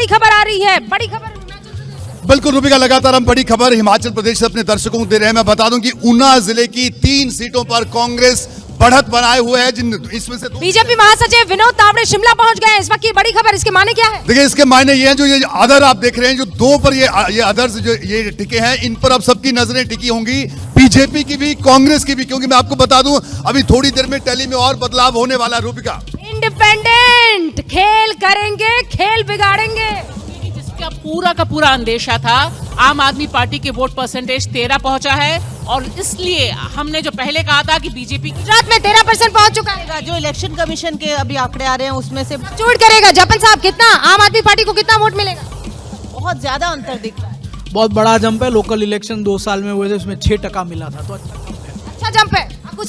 बड़ी खबर आ रही है, बड़ी खबर। बिल्कुल रूबिका, लगातार हम बड़ी खबर हिमाचल प्रदेश से अपने दर्शकों को दे रहे हैं। मैं बता दूं कि ऊना जिले की 3 सीटों पर कांग्रेस बढ़त बनाए हुए है, जिन इसमें से बीजेपी महासचिव विनोद तावड़े शिमला पहुंच गए हैं। इस वक्त की बड़ी खबर, इसके माने क्या है? देखिए, इसके मायने ये हैं, जो ये अदर आप देख रहे हैं, जो 2 पर ये अदर्स जो ये टिके हैं, इन पर अब सबकी नजरें टिकी होंगी, बीजेपी की भी, कांग्रेस की भी। क्योंकि मैं आपको बता दूं, अभी थोड़ी देर में टैली में और बदलाव होने वाला है। रूबिका, इंडिपेंडेंट खेल करेंगे, खेल बिगाड़ेंगे, जिसका पूरा का पूरा अंदेशा था। आम आदमी पार्टी के वोट परसेंटेज 13 पहुंचा है और इसलिए हमने जो पहले कहा था कि बीजेपी गुजरात में 13% पहुंच चुका है। जो इलेक्शन कमीशन के अभी आंकड़े आ रहे हैं उसमें से चूट करेगा जपन साहब, कितना आम आदमी पार्टी को कितना वोट मिलेगा? बहुत ज्यादा अंतर दिख रहा है। बहुत बड़ा जंप है। लोकल इलेक्शन 2 साल में हुए थे, उसमें 6% मिला था, तो अच्छा जंप है। आपको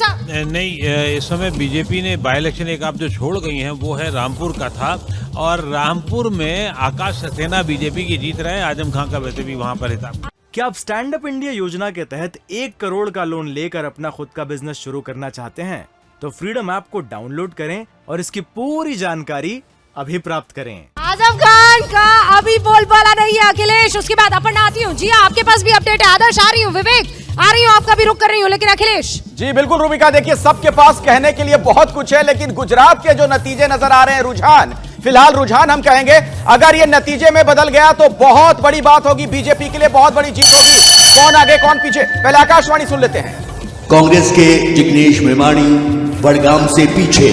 नहीं, इस समय बीजेपी ने बाई इलेक्शन एक आप जो छोड़ गई हैं वो है रामपुर का था, और रामपुर में आकाश सक्सेना बीजेपी की जीत रहे हैं। आजम खां का वैसे भी वहां पर था। क्या आप स्टैंड अप इंडिया योजना के तहत 1 करोड़ का लोन लेकर अपना खुद का बिजनेस शुरू करना चाहते हैं? तो फ्रीडम ऐप को डाउनलोड करें और इसकी पूरी जानकारी अभी प्राप्त करें। आजम खान का अभी बोलबाला नहीं है अखिलेश। उसके बाद अपन आती हूँ। जी आपके पास भी अपडेट है। आदर्श आ रही हूँ, विवेक आ रही हूँ, आपका भी रुक कर रही हूँ, लेकिन अखिलेश जी बिल्कुल रूबिका, देखिए सबके पास कहने के लिए बहुत कुछ है, लेकिन गुजरात के जो नतीजे नजर आ रहे हैं, रुझान, फिलहाल रुझान हम कहेंगे, अगर ये नतीजे में बदल गया तो बहुत बड़ी बात होगी, बीजेपी के लिए बहुत बड़ी जीत होगी। कौन आगे कौन पीछे, पहले आकाशवाणी सुन लेते हैं। कांग्रेस के जिग्नेश मेवाणी बड़गाम से पीछे।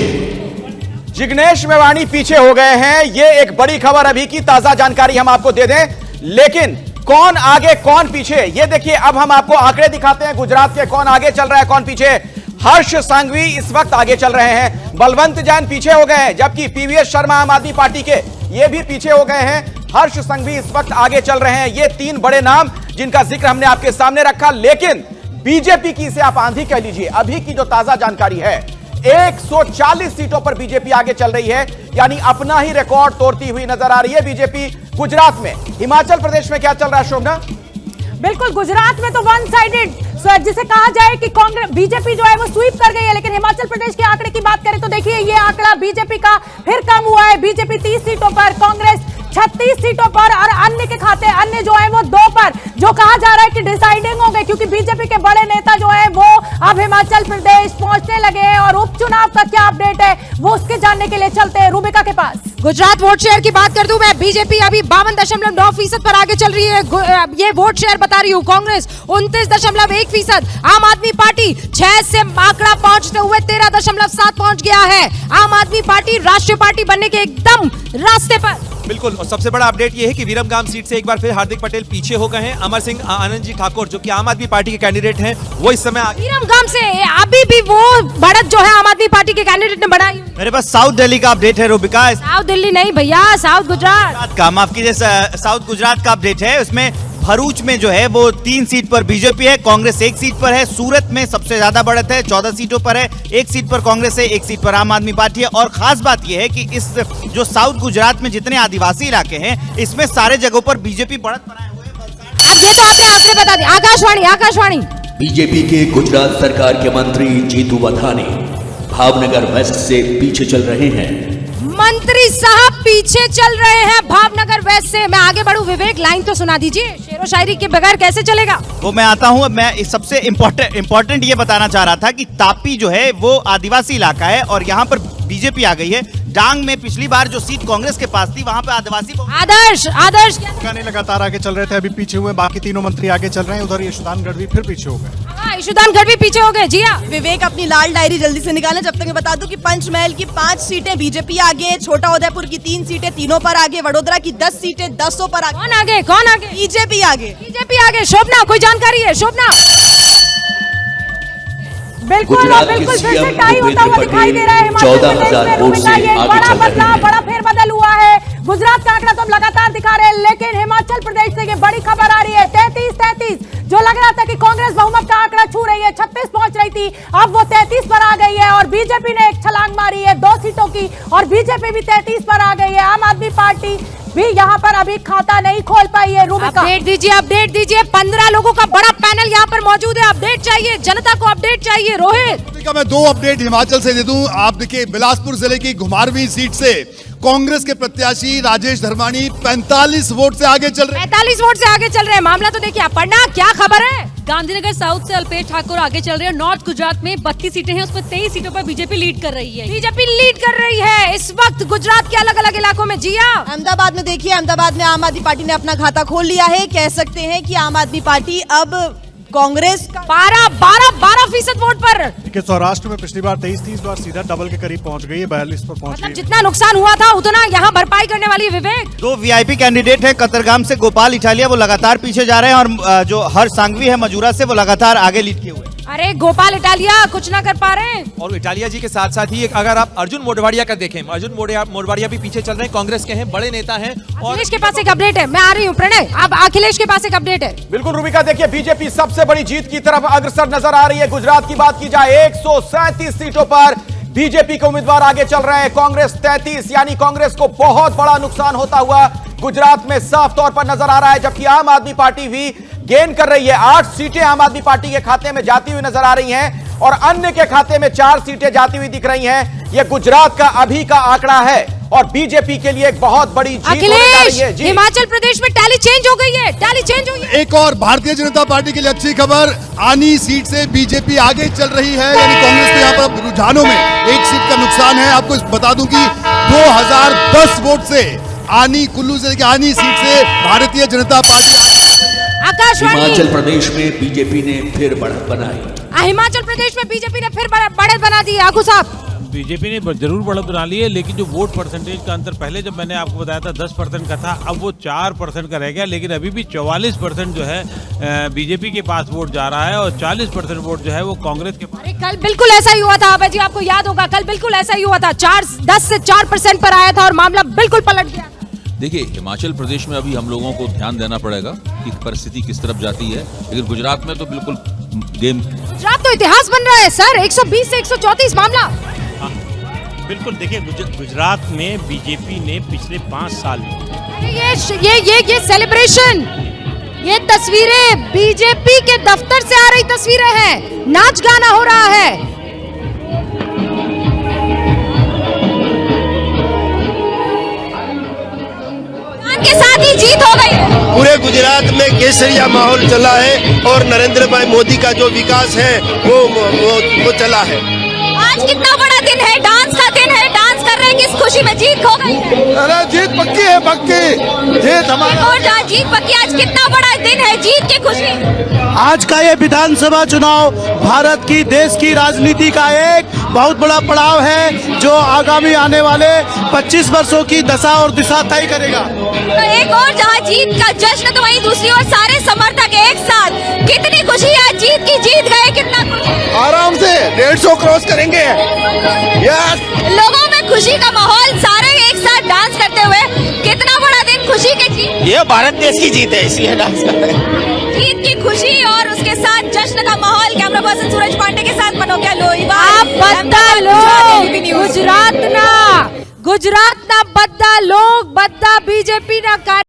जिग्नेश मेवाणी पीछे हो गए हैं, ये एक बड़ी खबर अभी की ताजा जानकारी हम आपको दे दें। लेकिन कौन आगे कौन पीछे, ये देखिए अब हम आपको आंकड़े दिखाते हैं गुजरात के, कौन आगे चल रहा है कौन पीछे। हर्ष संघवी इस वक्त आगे चल रहे हैं, बलवंत जैन पीछे हो गए हैं, जबकि पीवीएस शर्मा आम आदमी पार्टी के ये भी पीछे हो गए हैं। हर्ष संघवी इस वक्त आगे चल रहे हैं। ये 3 बड़े नाम जिनका जिक्र हमने आपके सामने रखा। लेकिन बीजेपी की, इसे आप आंधी कह लीजिए, अभी की जो ताजा जानकारी है, 140 सीटों पर बीजेपी आगे चल रही है, यानी अपना ही रिकॉर्ड तोड़ती हुई नजर आ रही है बीजेपी गुजरात में। हिमाचल प्रदेश में क्या चल रहा है शोभना? बिल्कुल, गुजरात में तो वन साइडेड जिसे कहा जाए कि कांग्रेस बीजेपी जो है वो स्वीप कर गई है। लेकिन हिमाचल प्रदेश के आंकड़े की बात करें तो देखिए ये आंकड़ा बीजेपी का फिर कम हुआ है। बीजेपी 30 सीटों पर, कांग्रेस 36 सीटों पर और अन्य के खाते, अन्य जो है वो 2 पर, जो कहा जा रहा है कि डिसाइडिंग हो गए, क्योंकि बीजेपी के बड़े नेता जो है वो अब हिमाचल प्रदेश पहुंचने लगे हैं। और उपचुनाव का क्या अपडेट है वो उसके जानने के लिए चलते हैं रूबिका के पास। गुजरात वोट शेयर की बात कर दूं मैं, बीजेपी अभी 52.9% पर आगे चल रही है। ये वोट शेयर बता रही हूँ। कांग्रेस 29.1%, आम आदमी पार्टी 6 से आंकड़ा पहुंचते हुए 13.7 पहुंच गया है। आम आदमी पार्टी राष्ट्रीय पार्टी बनने के एकदम रास्ते पर। बिल्कुल, और सबसे बड़ा अपडेट ये है कि विरमगाम सीट से एक बार फिर हार्दिक पटेल पीछे हो गए हैं। अमर सिंह आनंद जी ठाकुर जो कि आम आदमी पार्टी के कैंडिडेट हैं, वो इस समय विरमगाम से अभी भी वो बढ़त जो है आम आदमी पार्टी के कैंडिडेट ने बढ़ाई। मेरे पास साउथ दिल्ली का अपडेट है रूबिका। साउथ दिल्ली नहीं भैया, साउथ गुजरात का, माफ कीजिए, साउथ गुजरात का अपडेट है। उसमें भरूच में जो है वो 3 सीट पर बीजेपी है, कांग्रेस 1 सीट पर है। सूरत में सबसे ज्यादा बढ़त है, 14 सीटों पर है, 1 सीट पर कांग्रेस है, 1 सीट पर आम आदमी पार्टी है। और खास बात यह है कि इस जो साउथ गुजरात में जितने आदिवासी इलाके हैं, इसमें सारे जगहों पर बीजेपी बढ़त बनाए हुए है। अब ये तो आपने आंकड़े बता दिए। आकाशवाणी बीजेपी के गुजरात सरकार के मंत्री जीतू वधानी भावनगर वेस्ट से पीछे चल रहे हैं। मंत्री साहब पीछे चल रहे हैं भावनगर वेस्ट से। मैं आगे बढ़ूं, विवेक लाइन तो सुना दीजिए, शेरो शायरी के बगैर कैसे चलेगा? वो मैं आता हूं। मैं सबसे इम्पोर्टेंट ये बताना चाह रहा था कि तापी जो है वो आदिवासी इलाका है और यहाँ पर बीजेपी आ गई है। डांग में पिछली बार जो सीट कांग्रेस के पास थी, वहाँ पे आदिवासी आदर्श लगातार आगे चल रहे थे, अभी पीछे हुए, बाकी तीनों मंत्री आगे चल रहे हैं। उधर यशोदान गढ़वी फिर पीछे हो गए। यशोदान गढ़वी पीछे हो गए। जी हाँ विवेक, अपनी लाल डायरी जल्दी से निकालें। जब तक मैं बता दूं कि पंचमहल की 5 सीटें बीजेपी आगे, छोटा उदयपुर की 3 सीटें तीनों पर आगे, वडोदरा की 10 सीटें 10 पर आगे। कौन आगे? बीजेपी आगे। शोभना, कोई जानकारी है? शोभना बिल्कुल फिर से टाई होता हुआ दिखाई दे रहा है। 14,000 वोट से आगे चल रहे हैं। बड़ा फेरबदल हुआ है। गुजरात का आंकड़ा तो हम लगातार दिखा रहे हैं, लेकिन हिमाचल प्रदेश से ये बड़ी खबर आ रही है। 33 जो लग रहा था कि कांग्रेस बहुमत का आंकड़ा छू रही है, 36 पहुंच रही थी, अब वो 33 पर आ गई है। और बीजेपी ने एक छलांग मारी है 2 सीटों की, और बीजेपी भी 33 पर आ गई है। आम आदमी पार्टी भी यहाँ पर अभी खाता नहीं खोल पाई है। रूबिका, अपडेट दीजिए 15 लोगों का बड़ा पैनल यहाँ पर मौजूद है। अपडेट चाहिए, जनता को अपडेट चाहिए। रोहित, रूबिका, मैं 2 अपडेट हिमाचल से दे दूं। आप देखिए, बिलासपुर जिले की घुमारवीं सीट से कांग्रेस के प्रत्याशी राजेश धर्माणी 45 वोट से आगे चल रहे हैं। 45 वोट से आगे चल रहे हैं। मामला तो देखिए, पढ़ना क्या खबर है। गांधीनगर साउथ से अल्पेश ठाकुर आगे चल रहे हैं। नॉर्थ गुजरात में 32 सीटें हैं, उसमें 23 सीटों पर बीजेपी लीड कर रही है। बीजेपी लीड कर रही है इस वक्त गुजरात के अलग अलग इलाकों में। जिया, अहमदाबाद में देखिए, अहमदाबाद में आम आदमी पार्टी ने अपना खाता खोल लिया है। कह सकते हैं कि आम आदमी पार्टी अब कांग्रेस 12% वोट पर। देखिए, सौराष्ट्र में पिछली बार 23 थी, इस बार सीधा डबल के करीब पहुंच गई है, 42 पर पहुंच गई है। जितना नुकसान हुआ था उतना यहाँ भरपाई करने वाली है। विवेक, 2 वीआईपी कैंडिडेट है। कतरगाम से गोपाल इटालिया, वो लगातार पीछे जा रहे हैं, और जो हर्ष सांघवी है मजूरा से, वो लगातार आगे लीड किए हुए हैं। अरे गोपाल इटालिया कुछ ना कर पा रहे हैं। और इटालिया जी के साथ साथ ही अगर आप अर्जुन मोढवाडिया का देखें, अर्जुन मोढवाडिया भी पीछे चल रहे हैं, कांग्रेस के हैं, बड़े नेता हैं। और अखिलेश के पास एक अपडेट है, मैं आ रही हूँ प्रणय। अब अखिलेश के पास एक अपडेट है। बिल्कुल रूबिका, देखिए बीजेपी सबसे बड़ी जीत की तरफ अग्रसर नजर आ रही है। गुजरात की बात की जाए, 137 सीटों पर बीजेपी के उम्मीदवार आगे चल रहे हैं। कांग्रेस 33, यानी कांग्रेस को बहुत बड़ा नुकसान होता हुआ गुजरात में साफ तौर पर नजर आ रहा है। जबकि आम आदमी पार्टी भी गेन कर रही है। 8 सीटें आम आदमी पार्टी के खाते में जाती हुई नजर आ रही हैं और अन्य के खाते में 4 सीटें जाती हुई दिख रही हैं। यह गुजरात का अभी का आंकड़ा है और बीजेपी के लिए एक बहुत बड़ी जीत होने जा रही है। हिमाचल प्रदेश में टैली चेंज हो गई है, टैली चेंज हुई है। एक और भारतीय जनता पार्टी के लिए अच्छी खबर, आनी सीट से बीजेपी आगे चल रही है। यानी कांग्रेस को यहाँ पर रुझानों में 1 सीट का नुकसान है। आपको बता दूं कि 2010 वोट से आनी, कुल्लू जिले की आनी सीट से भारतीय जनता पार्टी आकाशवाणी, हिमाचल प्रदेश में बीजेपी ने फिर बढ़त बनाई। हिमाचल प्रदेश में बीजेपी ने फिर बढ़त बना दी। आगू साहब, बीजेपी ने जरूर बढ़त बना ली है, लेकिन जो वोट परसेंटेज का अंतर पहले जब मैंने आपको बताया था 10% का था, अब वो 4% का रह गया। लेकिन अभी भी 44% जो है बीजेपी के पास वोट जा रहा है और 40% वोट जो है वो कांग्रेस के पास। अरे कल बिल्कुल ऐसा ही हुआ था अभय जी, आपको याद होगा, कल बिल्कुल ऐसा ही हुआ था। 10 से 4% पर आया था और मामला बिल्कुल पलट गया। देखिए, हिमाचल प्रदेश में अभी हम लोगों को ध्यान देना पड़ेगा कि परिस्थिति किस तरफ जाती है, लेकिन गुजरात में तो बिल्कुल गेम, गुजरात तो इतिहास बन रहा है सर। 120 से 134 मामला। बिल्कुल, देखिए गुजरात में बीजेपी ने पिछले 5 साल में ये सेलिब्रेशन, ये तस्वीरें बीजेपी के दफ्तर से आ रही तस्वीरें हैं। नाच गाना हो रहा है। के साथ ही जीत हो गई है। पूरे गुजरात में केसरिया माहौल चला है और नरेंद्र भाई मोदी का जो विकास है वो चला है। आज कितना बड़ा दिन है, डांस का दिन है। डांस कर रहे हैं, किस खुशी में जीत हो गई है। अरे जीत पक्की है, पक्की जीत हमारी। और जीत पक्की। आज कितना बड़ा दिन है, जीत की खुशी। आज का ये विधानसभा चुनाव भारत की, देश की राजनीति का एक बहुत बड़ा पड़ाव है, जो आगामी आने वाले 25 वर्षों की दशा और दिशा तय करेगा। तो एक और जहां जीत का जश्न, तो वहीं दूसरी ओर सारे समर्थक एक साथ। कितनी खुशी है, जीत की, जीत गए। कितना खुशी, आराम से 150 क्रॉस करेंगे। यस, लोगों में खुशी का माहौल, सारे एक साथ डांस करते हुए। कितना बड़ा दिन, खुशी की जीत। ये भारत देश की जीत है, इसलिए डांस कर रहे हैं। जीत की खुशी और उसके साथ जश्न का माहौल। कैमरा पर्सन सूरज पांडे के साथ मनोज्ञा लोहिया। गुजरात ना बद्दा लोग, बद्दा बीजेपी ना।